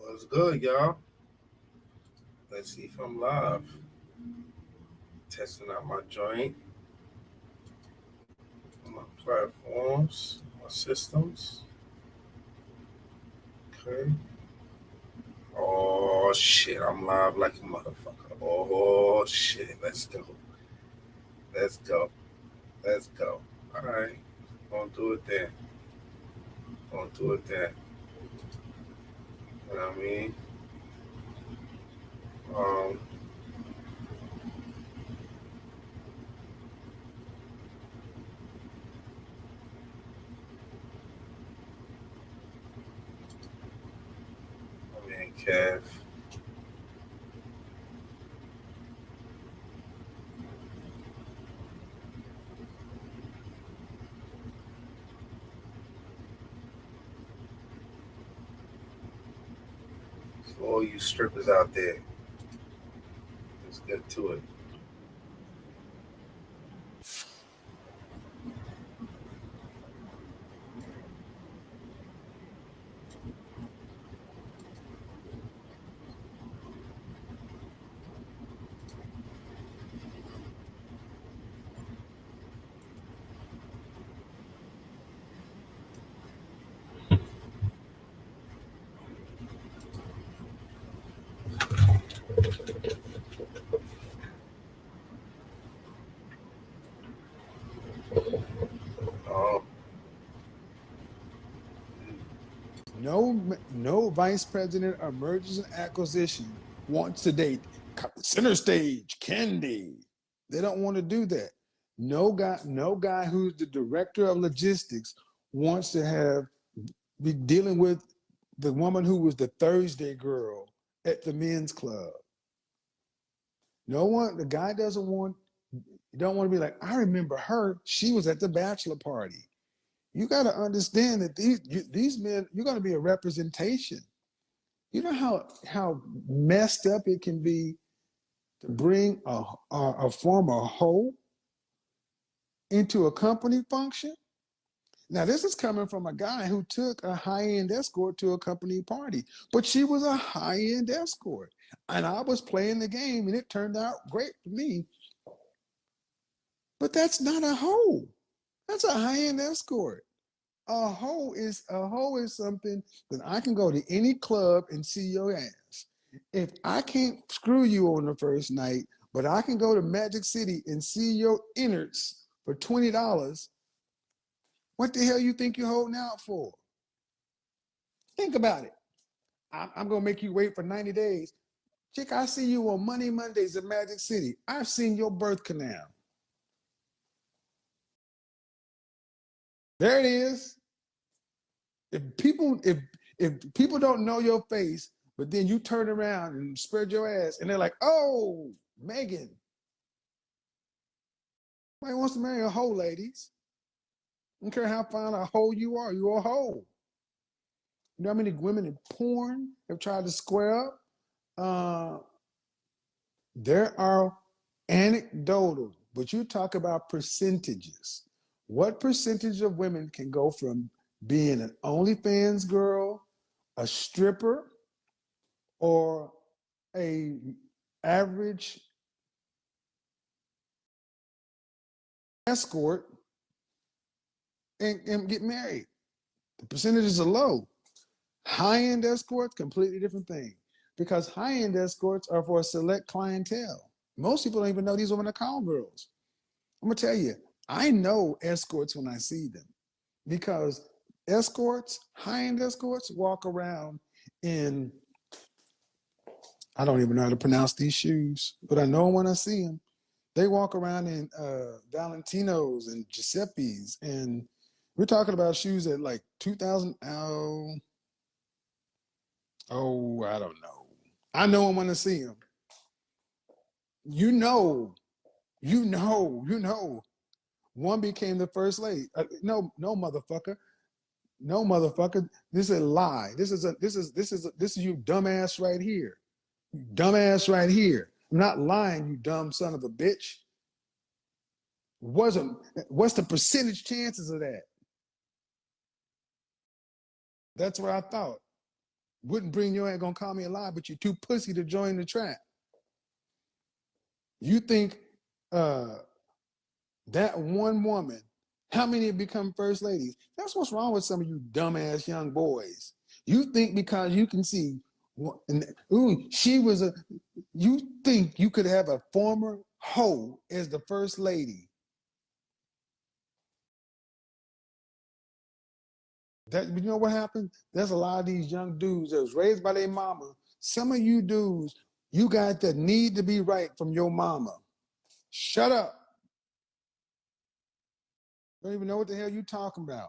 What's good, y'all? Let's see if I'm live. Testing out my joint, my platforms, my systems. Okay. Oh shit, I'm live like a motherfucker. Oh shit, let's go. Let's go. Let's go. All right. Gonna do it then. Gonna do it then. You know what I mean? Um, I mean, Kev. For all you strippers out there, let's get to it. Um, No vice president of mergers and acquisition wants to date center stage Candy. They don't want to do that. No guy who's the director of logistics wants to be dealing with the woman who was the Thursday girl at the men's club. No one, the guy doesn't want, you don't want to be like, I remember her. She was at the bachelor party. You got to understand that these men, you're going to be a representation. You know how messed up it can be to bring a former hoe into a company function. Now this is coming from a guy who took a high-end escort to a company party, but she was a high-end escort, and I was playing the game, and it turned out great for me. But that's not a hoe. That's a high-end escort. A hoe is something that I can go to any club and see your ass. If I can't screw you on the first night, but I can go to Magic City and see your innards for $20, what the hell you think you're holding out for? Think about it. I'm gonna make you wait for 90 days. Chick, I see you on Monday Mondays at Magic City. I've seen your birth canal. There it is. If people don't know your face, but then you turn around and spread your ass, and they're like, "Oh, Megan, nobody wants to marry a hoe, ladies. I don't care how fine a hoe you are, you're a hoe." You know how many women in porn have tried to square up? Uh, there are anecdotal, but you talk about percentages. What percentage of women can go from being an OnlyFans girl, a stripper, or a average escort and get married? The percentages are low. High-end escorts, completely different thing. Because high-end escorts are for a select clientele. Most people don't even know these women are call girls. I'm gonna tell you, I know escorts when I see them because escorts, high-end escorts, walk around in, I don't even know how to pronounce these shoes, but I know when I see them. They walk around in Valentinos and Giuseppe's, and we're talking about shoes at like 2,000. Oh, I don't know. I know them when I see them. You know, you know. One became the first lady. No, motherfucker. No, motherfucker. This is a lie. This is you dumbass right here. Dumbass right here. I'm not lying, you dumb son of a bitch. Wasn't What's the percentage chances of that? That's what I thought. Wouldn't bring your ass, gonna call me a lie, but you're too pussy to join the trap. You think that one woman, how many have become first ladies? That's what's wrong with some of you dumbass young boys. You think because you can see, ooh, she was a, you think you could have a former hoe as the first lady. That, you know what happened? There's a lot of these young dudes that was raised by their mama. Some of you dudes, you got that need to be right from your mama. Shut up. Don't even know what the hell you talking about.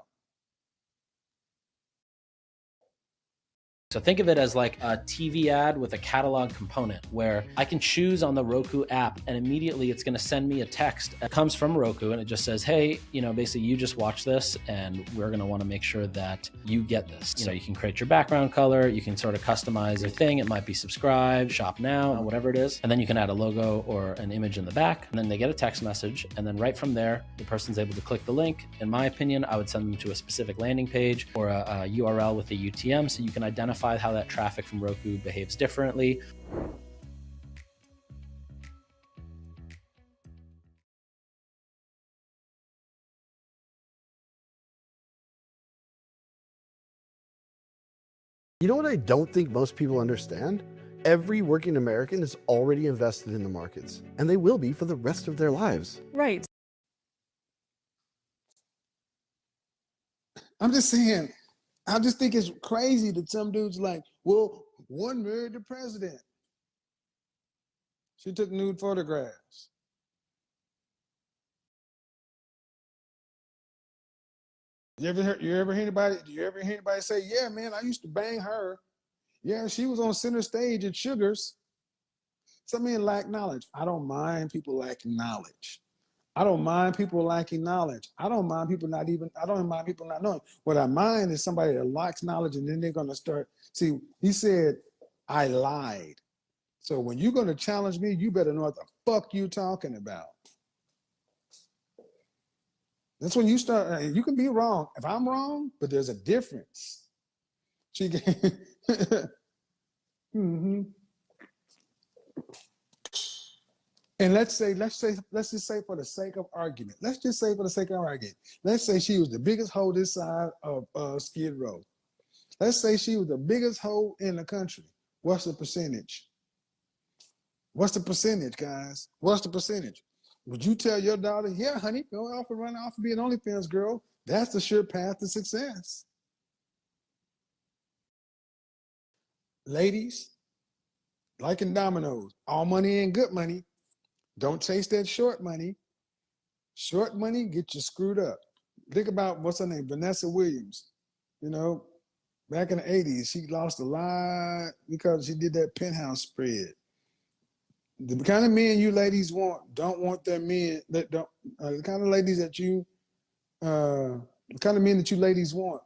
So think of it as like a TV ad with a catalog component where I can choose on the Roku app and immediately it's going to send me a text that comes from Roku and it just says, hey, you know, basically you just watch this and we're going to want to make sure that you get this. You know, you can create your background color, you can sort of customize your thing. It might be subscribe, shop now, whatever it is. And then you can add a logo or an image in the back and then they get a text message. And then right from there, the person's able to click the link. In my opinion, I would send them to a specific landing page or a URL with a UTM so you can identify how that traffic from Roku behaves differently. You know what I don't think most people understand? Every working American is already invested in the markets, and they will be for the rest of their lives. Right. I'm just saying, I just think it's crazy that some dudes like, well, one married the president. She took nude photographs. You ever hear anybody? Do you ever hear anybody say, "Yeah, man, I used to bang her. Yeah, she was on center stage at Sugars." Some men lack knowledge. I don't mind people lacking knowledge. I don't mind people lacking knowledge. I don't mind people not even, I don't mind people not knowing. What I mind is somebody that lacks knowledge and then they're going to start. See, he said, I lied. So when you're going to challenge me, you better know what the fuck you talking about. That's when you start, you can be wrong. If I'm wrong, but there's a difference. She mm-hmm. And let's just say for the sake of argument, let's say she was the biggest hoe this side of Skid Row. Let's say she was the biggest hoe in the country. What's the percentage? What's the percentage, guys? What's the percentage? Would you tell your daughter, yeah, honey, go off and run off and be an OnlyFans girl? That's the sure path to success. Ladies, like in dominoes, all money ain't good money. Don't chase that short money. Short money get you screwed up. Think about what's her name, Vanessa Williams. You know, back in the 80s, she lost a lot because she did that penthouse spread. The kind of men you ladies don't want their men that don't. The kind of ladies that you, the kind of men that you ladies want.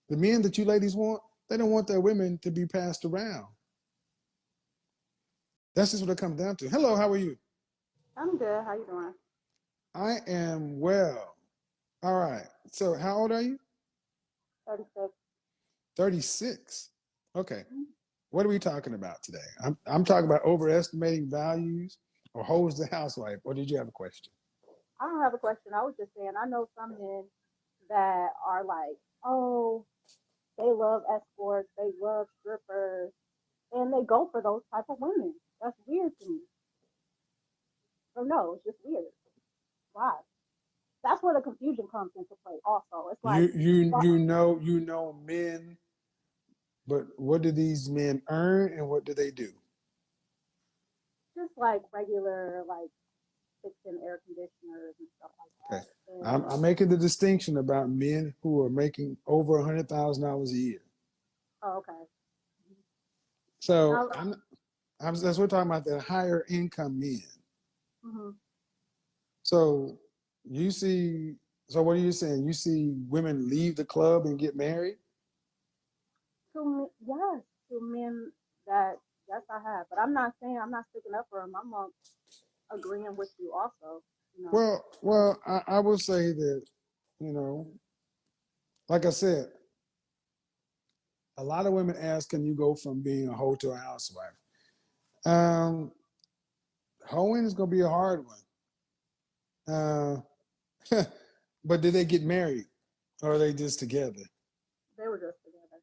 The men that you ladies want, they don't want their women to be passed around. That's just what it comes down to. Hello, how are you? I'm good. How you doing? I am well. All right. So how old are you? 36. 36. Okay. What are we talking about today? I'm talking about overestimating values or hoes the housewife. Or did you have a question? I don't have a question. I was just saying, I know some men that are like, oh, they love escorts, they love strippers, and they go for those type of women. That's weird to me. So no, it's just weird. Why? That's where the confusion comes into play. Also, it's like You know men, but what do these men earn and what do they do? just like regular like fixing air conditioners and stuff like Okay. that. And, I'm making the distinction about men who are making over $100,000 a year. oh, okay. So Now, that's we're talking about the higher income men. mm-hmm. So you see, so what are you saying? You see women leave the club and get married? Yes, to men that yes I have, but I'm not saying I'm not sticking up for them. I'm agreeing with you also. You know. Well, I will say that, you know, like I said, a lot of women ask, can you go from being a hoe to a housewife? Um, Hoeing is gonna be a hard one. But did they get married, or are they just together? They were just together.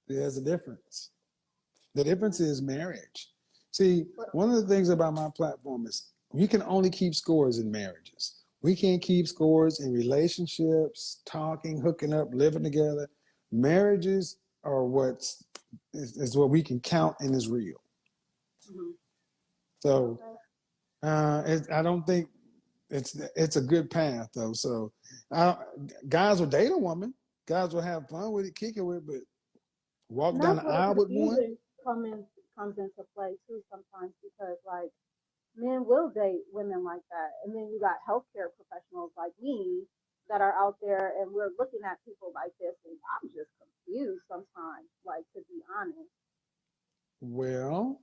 There's a difference. The difference is marriage. See, But one of the things about my platform is we can only keep scores in marriages. We can't keep scores in relationships, talking, hooking up, living together. Marriages are is what we can count and is real. mhm. So Okay. I don't think it's a good path though. So uh, guys will date a woman, guys will have fun with it, kick it with, but walk And down that's the where the aisle with one. confusion comes into play too sometimes because like men will date women like that. And then you got healthcare professionals like me that are out there and we're looking at people like this and I'm just confused sometimes, like to be honest. Well,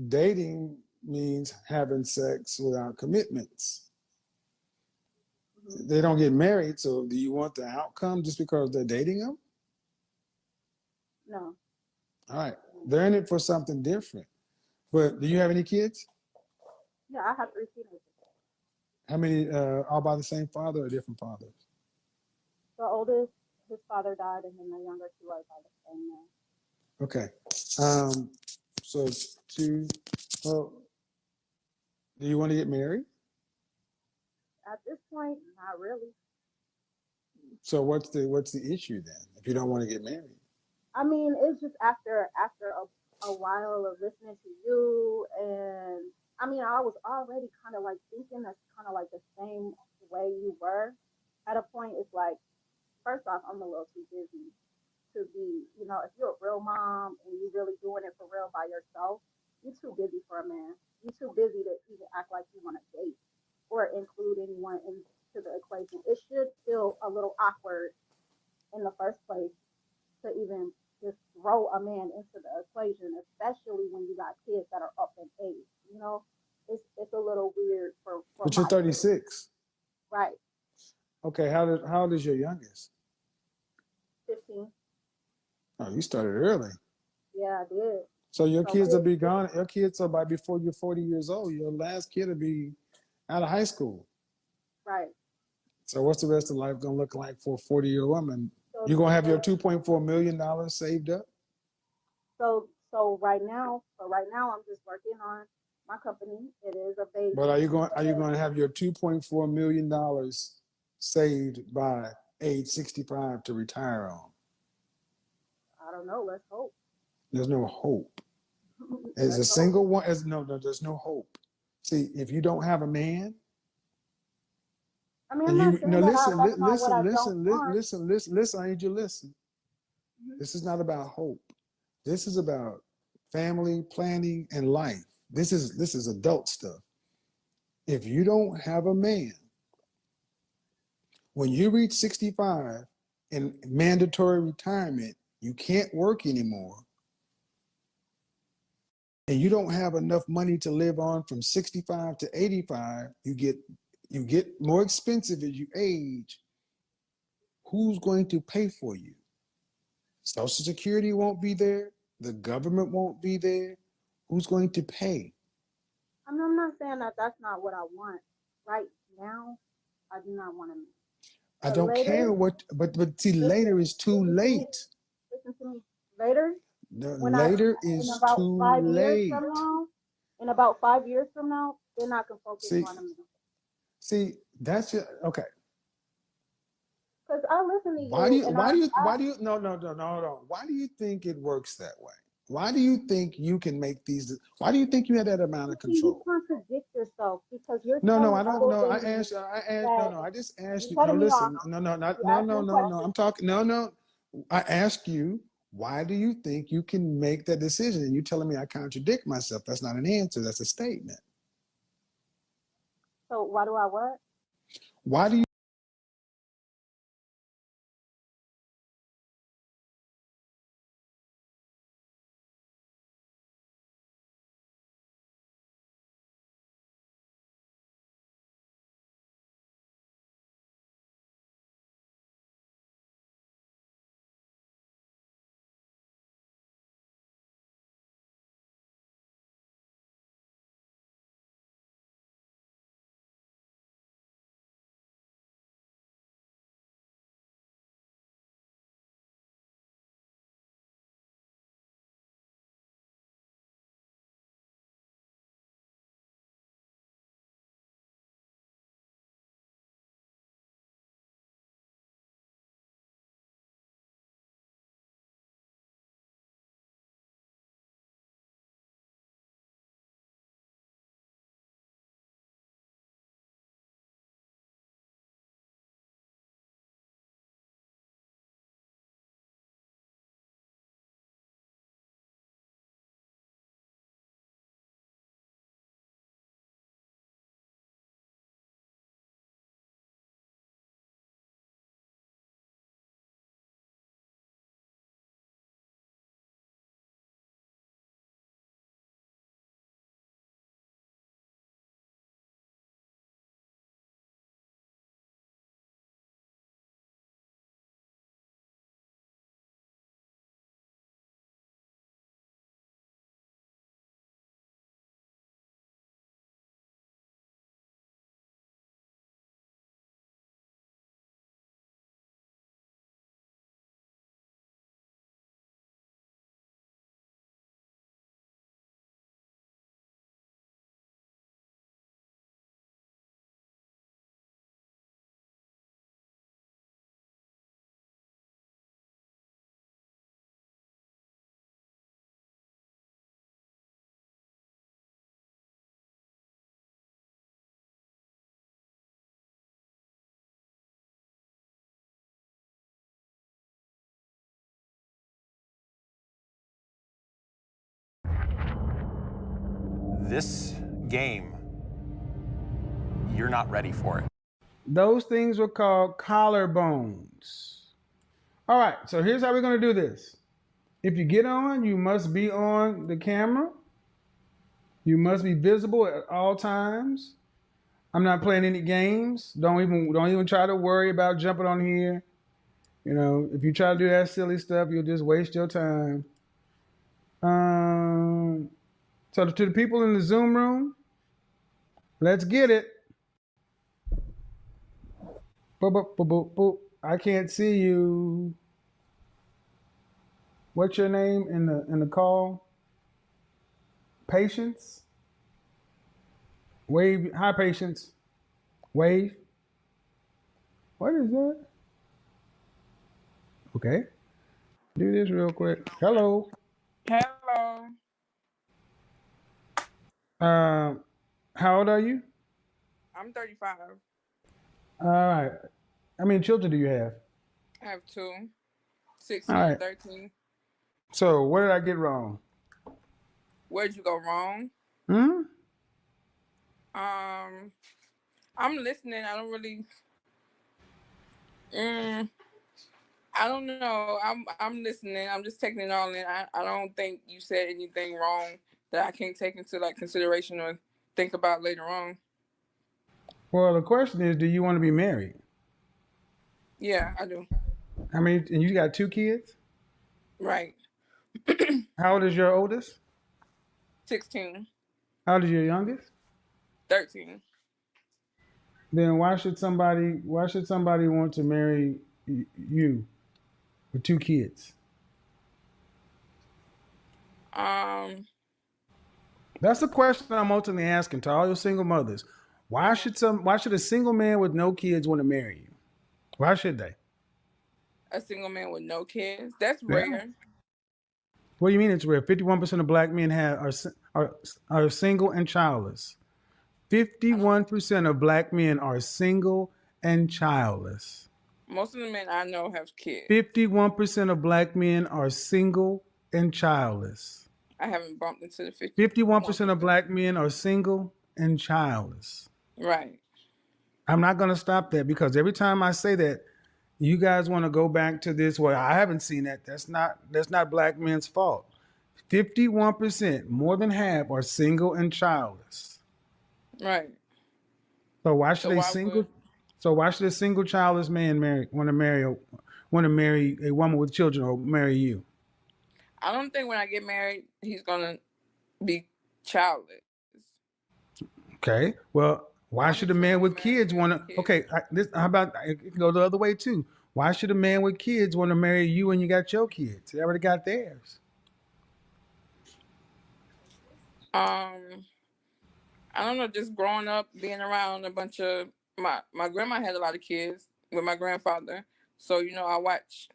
dating means having sex without commitments. Hmm. They don't get married, so do you want the outcome just because they're dating them? No. All right, they're in it for something different. But do you have any kids? Yeah, I have three teenagers. How many all by the same father or different fathers? The oldest, his father died, and then the younger two are by the same man. Okay. Um, so two, well, do you want to get married? At this point, not really. So what's the issue then if you don't want to get married? I mean, it's just after a while of listening to you, and I mean, I was already kind of like thinking that's kind of like the same way you were. At a point, it's like, first off, I'm a little too busy to be, if you're a real mom and you're really doing it for real by yourself, you're too busy for a man. You're too busy to even act like you want to date or include anyone into the equation. It should feel a little awkward in the first place to even just throw a man into the equation, especially when you got kids that are up in age. It's a little weird for But you're my 36. right. Okay, how old is your youngest? 15. Oh, you started early. Yeah, I did. So your So kids will be gone. Your kids are by before you're 40 years old. Your last kid will be out of high school. right. So what's the rest of life gonna look like for a 40-year woman? So You're gonna have your so $2.4 million saved up? so right now I'm just working on my company. It is a But baby. are you going to have your $2.4 million saved by age 65 to retire on? I don't know. Let's hope. There's no hope. As a Let's hope. single one, no, there's no hope. See, if you don't have a man, I mean, I'm and not you saying no that listen, that's not what I don't want. listen, I need you to listen. Mhm. This is not about hope. This is about family planning and life. This is adult stuff. If you don't have a man, when you reach 65 in mandatory retirement, you can't work anymore, and you don't have enough money to live on from 65 to 85, you get more expensive as you age. Who's going to pay for you? Social Security won't be there. The government won't be there. Who's going to pay? I'm not saying that that's not what I want. Right now, I do not want to. I But don't care later, what, but see, listen, later is too listen to me. late. Listen to me. Later, The when I later in is about too 5 years late. from now, in about 5 years from now, then I can focus See, on them. that's your okay. Because I listen to Why do you, you and why do you no. Why do you think it works that way? Why do you think you can make these? Why do you think you have that amount of you control? contradict yourself because you're No, telling I don't other know. women that I just asked you're you. No, cutting me off. listen. No, no, not, You no, asked me no, a no, no. question. I'm talking, no. I asked you, why do you think you can make that decision? And you telling me I contradict myself. That's not an answer. That's a statement. So why do I what? Why do you this game, you're not ready for it. Those things were called collarbones. All right, so here's how we're going to do this. If you get on, you must be on the camera. You must be visible at all times. I'm not playing any games. Don't even try to worry about jumping on here. You know, if you try to do that silly stuff, you'll just waste your time. So to the people in the Zoom room, let's get it. Boop, boop, boop, boop, boop. I can't see you. What's your name in the call? Patience? Wave. Hi, Patience. Wave. What is that? Okay. Do this real quick. Hello. Hello. How old are you? I'm 35. All right. How many children do you have? I have two. 16 All and right. 13. So what did I get wrong? Where'd you go wrong? Hmm? I'm listening. I don't really. I don't know. I'm listening. I'm just taking it all in. I don't think you said anything wrong that I can't take into like consideration or think about later on. Well, the question is, do you want to be married? Yeah, I do. I mean, and you got 2 kids? Right. How old is your oldest? 16, How old is your youngest? 13. Then why should somebody want to marry you with 2 kids? That's the question I'm ultimately asking to all your single mothers. Why should a single man with no kids want to marry you? Why should they? A single man with no kids. That's Yeah. rare. What do you mean it's rare? 51% of black men are single and childless. 51% of black men are single and childless. Most of the men I know have kids. 51% of black men are single and childless. I haven't bumped into the 50. 51% of black men are single and childless. Right. I'm not going to stop that because every time I say that, you guys want to go back to this. Well, I haven't seen that. That's not black men's fault. 51%, more than half, are single and childless. Right. So why should a single childless man want to marry a woman with children or marry you? I don't think when I get married, he's gonna be childless. Okay. Well, why should a man with kids want to? Okay. How about it can go the other way too? Why should a man with kids want to marry you when you got your kids? They already got theirs. I don't know. Just growing up, being around a bunch of my grandma had a lot of kids with my grandfather, so I watched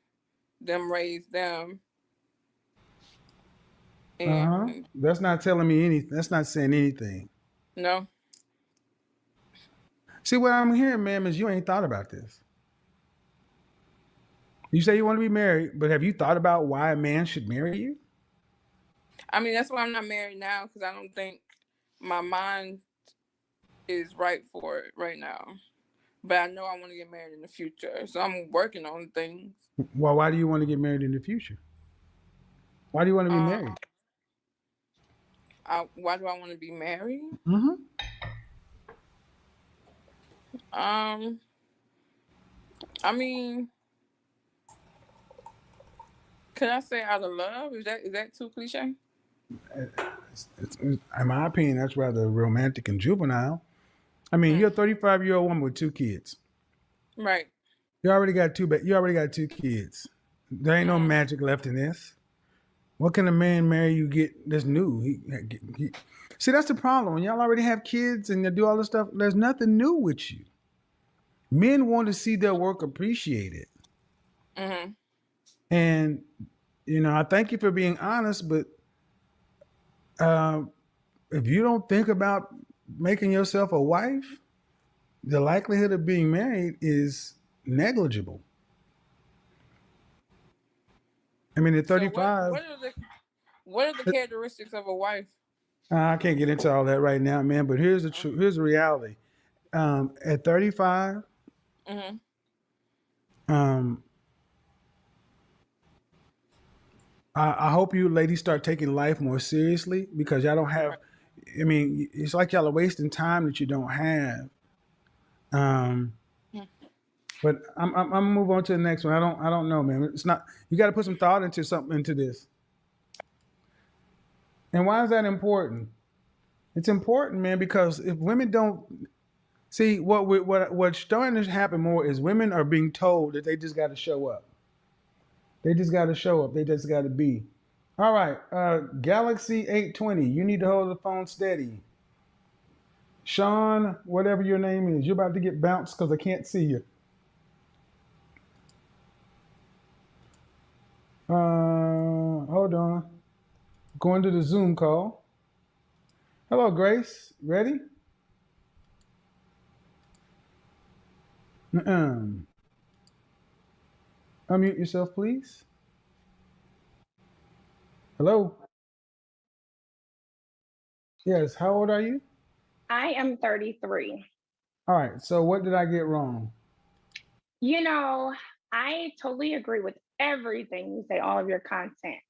them raise them. And That's not telling me anything. That's not saying anything. No. See, what I'm hearing, ma'am, is you ain't thought about this. You say you want to be married, but have you thought about why a man should marry you? I mean, that's why I'm not married now, because I don't think my mind is right for it right now. But I know I want to get married in the future, so I'm working on things. Well, why do you want to get married in the future? Why do you want to be married? Why do I want to be married? Mm-hmm. I mean, can I say out of love? Is that too cliche? In my opinion, that's rather romantic and juvenile. I mean, you're a 35-year-old woman with 2 kids. Right. You already got 2 kids. There ain't no magic left in this. What can a man marry you get that's new? See, that's the problem. When y'all already have kids and you do all this stuff, there's nothing new with you. Men want to see their work appreciated. Mm-hmm. And, I thank you for being honest, but if you don't think about making yourself a wife, the likelihood of being married is negligible. I mean, at 35. So what are the characteristics of a wife? I can't get into all that right now, man. But here's the truth. Here's the reality. At 35, Mm-hmm. um, I hope you ladies start taking life more seriously because y'all don't have. I mean, it's like y'all are wasting time that you don't have. Um, but I'm gonna move on to the next one. I don't know, man. It's not. You got to put some thought into this. And why is that important? It's important, man, because if women don't see what's starting to happen more is women are being told that they just got to show up. They just got to show up. They just got to be. All right, Galaxy 820. You need to hold the phone steady. Sean, whatever your name is, you're about to get bounced because I can't see you. Hold on. Going to the Zoom call. Hello, Grace. Ready? Unmute yourself, please. Hello. Yes. How old are you? I am 33. All right. So what did I get wrong? You know, I totally agree with everything you say, all of your content.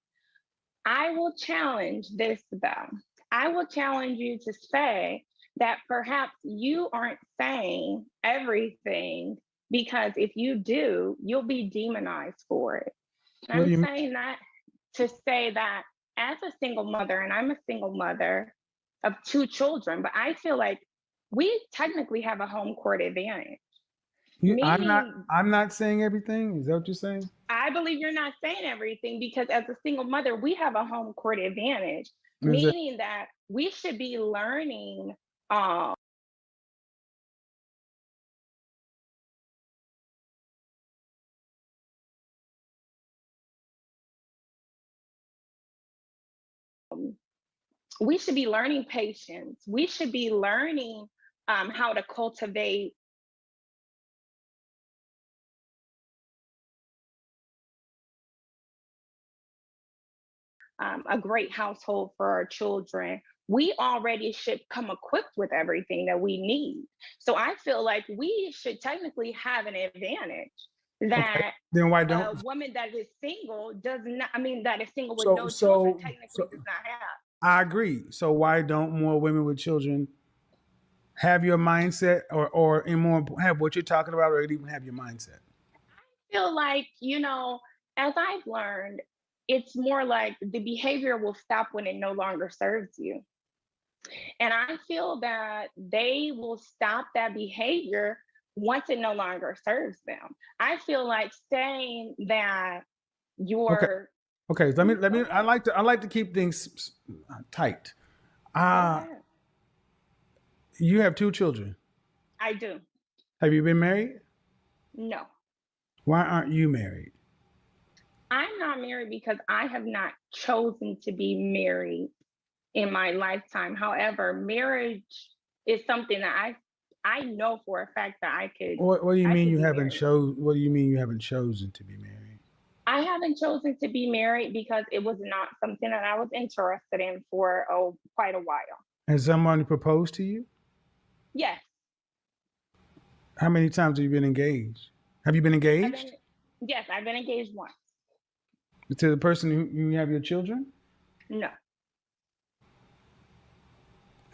I will challenge this though. I will challenge you to say that perhaps you aren't saying everything because if you do, you'll be demonized for it. What do I'm you mean? saying that to say that as a single mother, and I'm a single mother of 2 children, but I feel like we technically have a home court advantage. Meaning, I'm not saying everything. Is that what you're saying? I believe you're not saying everything because as a single mother, we have a home court advantage, Is that meaning that we should be learning um, we should be learning patience. We should be learning how to cultivate a great household for our children. We already should come equipped with everything that we need. So I feel like we should technically have an advantage okay? that Then why a don't? woman that is single does not, I mean, that is single with So no children so technically so does not have. I agree. So why don't more women with children have your mindset or in more have what you're talking about or even have your mindset? I feel like, as I've learned, it's more like the behavior will stop when it no longer serves you. And I feel that they will stop that behavior once it no longer serves them. I feel like saying that Okay. you're Okay. Let go me. ahead. I like to keep things tight. Go Uh ahead. you have 2 children. I do. Have you been married? No. Why aren't you married? I'm not married because I have not chosen to be married in my lifetime. However, marriage is something that I know for a fact that What do you I mean could you be haven't married. chose? What do you mean you haven't chosen to be married? I haven't chosen to be married because it was not something that I was interested in for quite a while. Has someone proposed to you? Yes, How many times have you been engaged? Have you been I've been engaged yes, I've been engaged once. to the person who you have your children? No,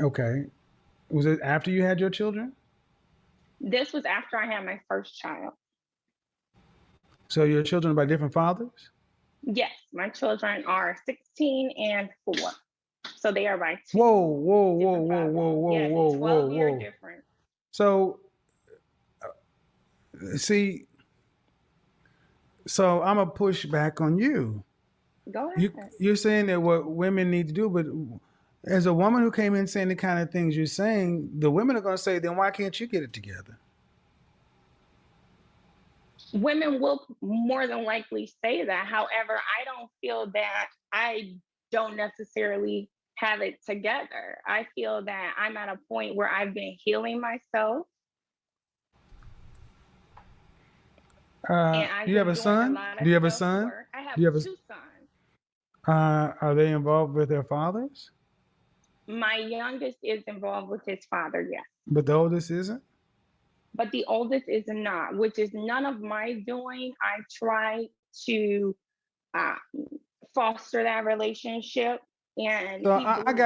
Okay. Was it after you had your children? this was after I had my first child. So your children are by different fathers? Yes, my children are 16 and 4. So they are by Whoa, two whoa, whoa, different whoa, fathers. whoa, whoa, Yes, whoa, whoa, 12-year whoa. difference. So see, so I'm gonna push back on you. Go ahead. You're saying that what women need to do, but as a woman who came in saying the kind of things you're saying, the women are gonna say, then why can't you get it together? Women will more than likely say that. However, I don't feel that I don't necessarily have it together. I feel that I'm at a point where I've been healing myself and Do I've you have been a doing a son? lot Do of you have a self son? work. I Do have you have 2 sons. Are they involved with their fathers? My youngest is involved with his father, yes. But the oldest isn't? But the oldest is not, which is none of my doing. I try to uh, foster that relationship, and So he I believes.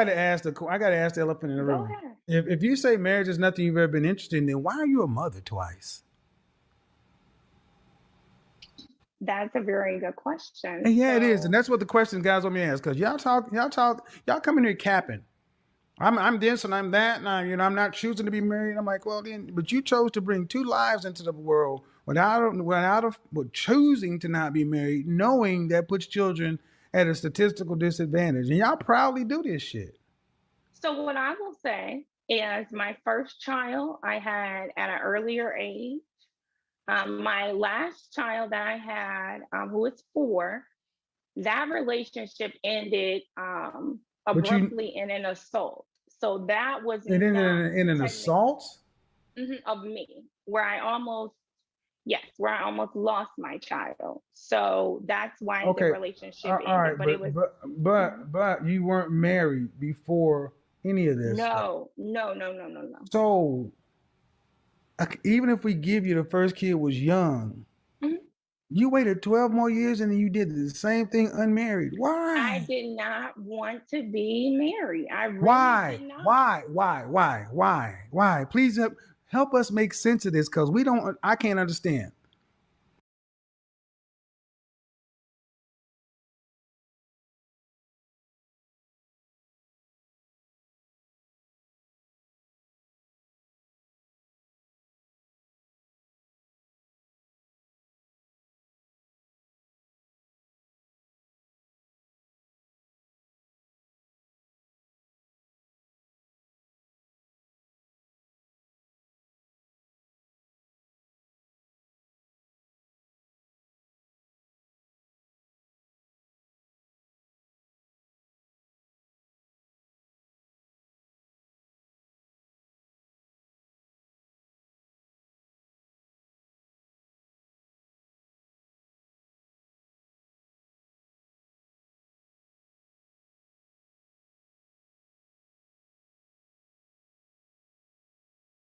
gotta ask the elephant in the Go room. ahead. If you say marriage is nothing you've ever been interested in, then why are you a mother twice? That's a very good question. And yeah, it is, So, and that's what the question guys want me to ask. Because y'all come in here capping. I'm this and I'm that, and I'm not choosing to be married. I'm like, well then, but you chose to bring two lives into the world without choosing to not be married, knowing that puts children at a statistical disadvantage, and y'all proudly do this shit. so what I will say is, my first child I had at an earlier age. My last child that I had, who was 4, that relationship ended But you abruptly in an assault. So that was and not in an technical assault. of me, where I almost, yes, where I almost lost my child. So that's why the Okay, relationship all ended. right, But it was Mhm. but you weren't married before any of this stuff. no. So even if we give you the first kid was young, Mhm. you waited 12 more years and then you did the same thing unmarried. I Why? did not want to be married. I really Why? did not. Why? Please help us make sense of this because I can't understand.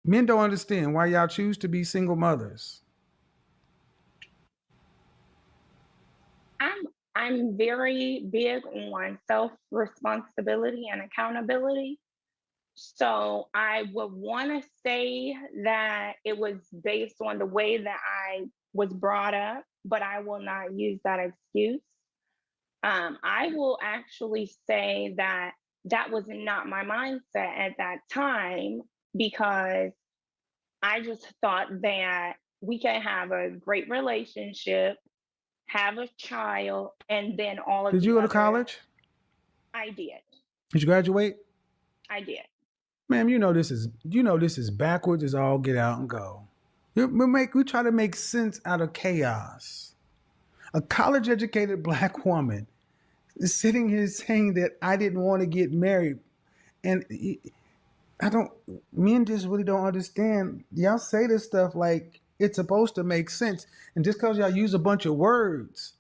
Men don't understand why y'all choose to be single mothers. I'm I'm very big on self responsibility and accountability. So I would want to say that it was based on the way that I was brought up, but I will not use that excuse. I will actually say that that was not my mindset at that time, because I just thought that we can have a great relationship, have a child, and then all of Did you the go to other. college? I did. Did you graduate? I did. Ma'am, you know this is backwards as all get out and go. We try to make sense out of chaos. A college educated black woman is sitting here saying that I didn't want to get married. And I don't, men just really don't understand. Y'all say this stuff like it's supposed to make sense. And just because y'all use a bunch of words.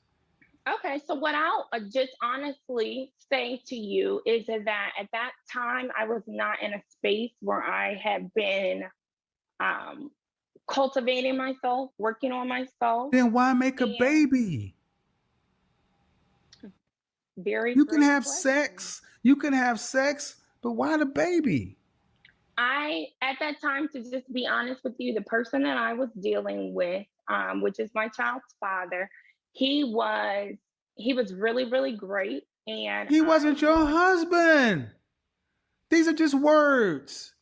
Okay, so what I'll just honestly say to you is that at that time I was not in a space where I had been um, cultivating myself, working on myself. Then why make a And baby? very You can great have question. sex. You can have sex, but why the baby? At that time, to just be honest with you, the person that I was dealing with, which is my child's father, he was he was really, really great. And He I wasn't your want husband. These are just words.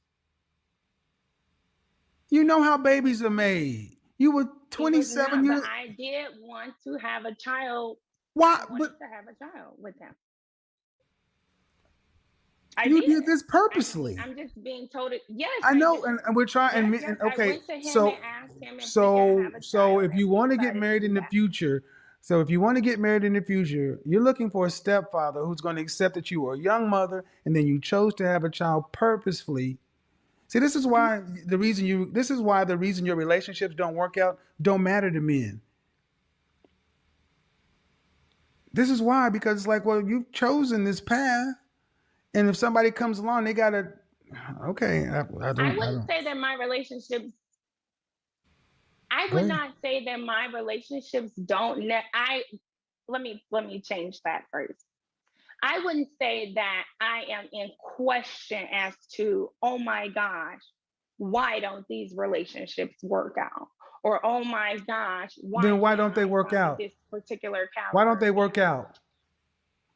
You know how babies are made. You were He was 27 not, but years. I did want to have a child. Why? I But wanted to have a child with him. I you did. did this I'm purposely. I'm just being told it. Yes, I I know, did. and we're trying. Yes. And I okay, went to him and so asked him if we could so have a so child, if and you we want to get decided to married do in the that. future, so if you want to get married in the future, you're looking for a stepfather who's going to accept that you were a young mother and then you chose to have a child purposefully. See, this is Mhm. why the reason your relationships don't work out don't matter to men. This is why, because it's like, well, you've chosen this path And if somebody comes along, they gotta, okay, I I wouldn't don't. say that my relationships. I Go would ahead. not say that my relationships don't. Let me change that first. I wouldn't say that I am in question as to, oh my gosh, why don't these relationships work out? Or oh my gosh, Then why can't don't they I work find out? this particular caliber? Why don't they work out?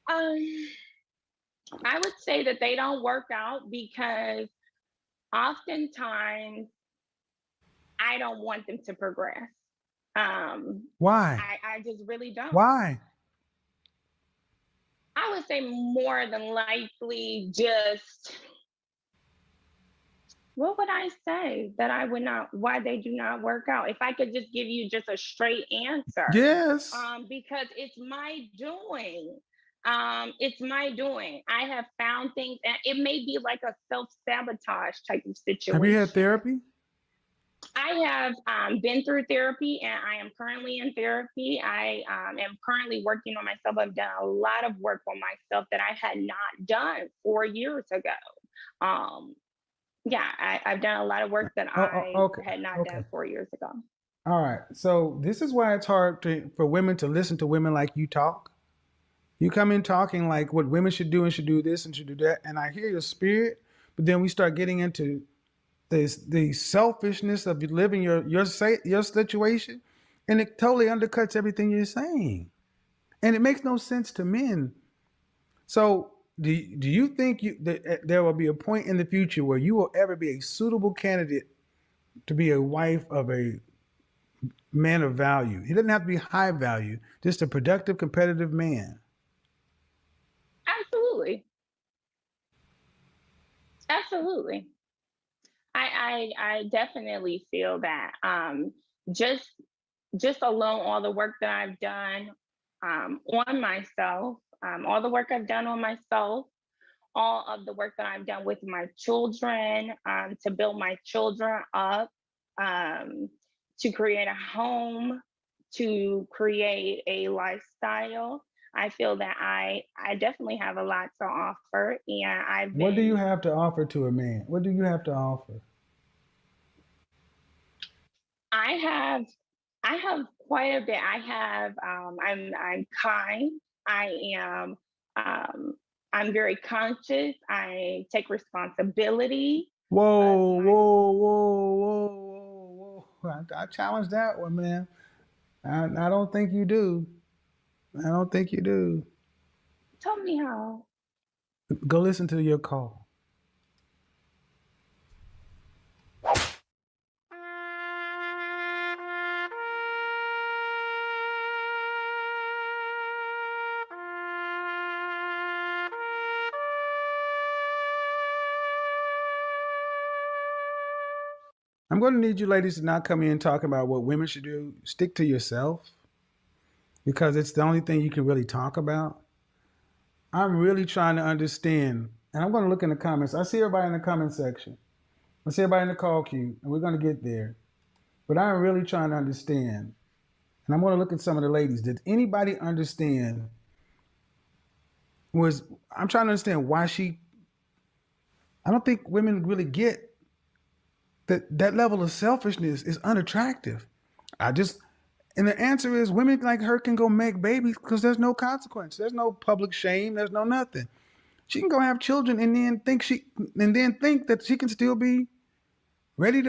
I would say that they don't work out because oftentimes I don't want them to progress. Why? I just really don't. Why? I would say more than likely just, what would I say that I would not, why they do not work out? If I could just give you just a straight answer. Yes. Because it's my doing. It's my doing. I have found things, and it may be like a self-sabotage type of situation. Have you had therapy? I have been through therapy, and I am currently in therapy. I am currently working on myself. I've done a lot of work on myself that I had not done 4 years ago. Yeah, I've done a lot of work that I had not done 4 years ago. All right. So this is why it's hard for women to listen to women like you talk. You come in talking like what women should do and should do this and should do that. And I hear your spirit, but then we start getting into the selfishness of living your situation, and it totally undercuts everything you're saying. And it makes no sense to men. So do you think that there will be a point in the future where you will ever be a suitable candidate to be a wife of a man of value? He doesn't have to be high value, just a productive, competitive man. Absolutely. Absolutely. I definitely feel that. Just alone, all the work that I've done on myself, all the work I've done on myself, all of the work that I've done with my children, to build my children up, to create a home, to create a lifestyle. I feel that I definitely have a lot to offer, and What do you have to offer to a man? What do you have to offer? I have quite a bit. I'm kind. I'm very conscious. I take responsibility. Whoa. I challenge that one, man. I don't think you do. I don't think you do. Tell me how. Go listen to your call. I'm going to need you ladies to not come in talking about what women should do. Stick to yourself, because it's the only thing you can really talk about. I'm really trying to understand, and I'm going to look in the comments. I see everybody in the comment section. I see everybody in the call queue, and we're going to get there. But I'm really trying to understand, and I'm going to look at some of the ladies. Did anybody understand? I'm trying to understand why I don't think women really get that level of selfishness is unattractive. And the answer is women like her can go make babies because there's no consequence. There's no public shame. There's no nothing. She can go have children and then think that she can still be ready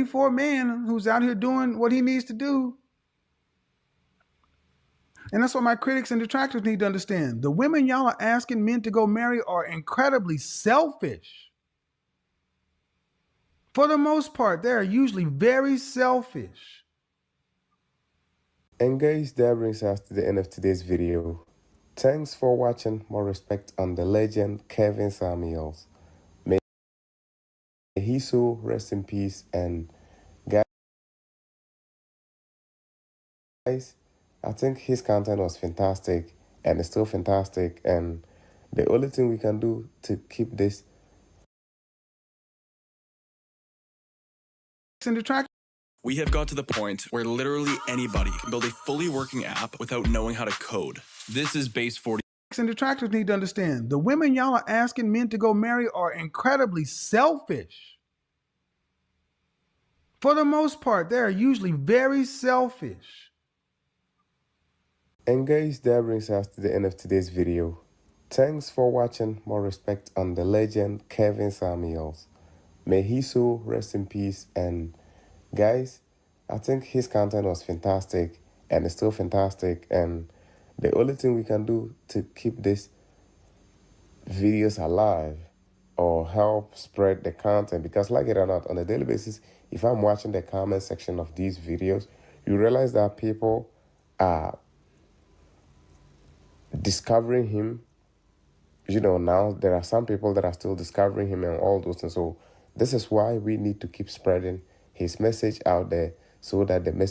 for a man who's out here doing what he needs to do. And that's what my critics and detractors need to understand. The women y'all are asking men to go marry are incredibly selfish. For the most part, they are usually very selfish. And guys, that brings us to the end of today's video. Thanks for watching. More respect on the legend Kevin Samuels. May he so rest in peace. And guys, I think his content was fantastic and it's still fantastic. And the only thing we can do to keep this We have got to the point where literally anybody can build a fully working app without knowing how to code. This is Base 40. and detractors need to understand the women y'all are asking men to go marry are incredibly selfish. For the most part, they are usually very selfish. And guys, that brings us to the end of today's video. Thanks for watching. More respect on the legend Kevin Samuels. May his soul rest in peace. And guys, I think his content was fantastic and it's still fantastic. And the only thing we can do to keep these videos alive or help spread the content, because like it or not, on a daily basis, if I'm watching the comment section of these videos, you realize that people are discovering him. You know, now there are some people that are still discovering him and all those things. So this is why we need to keep spreading his message out there so that the message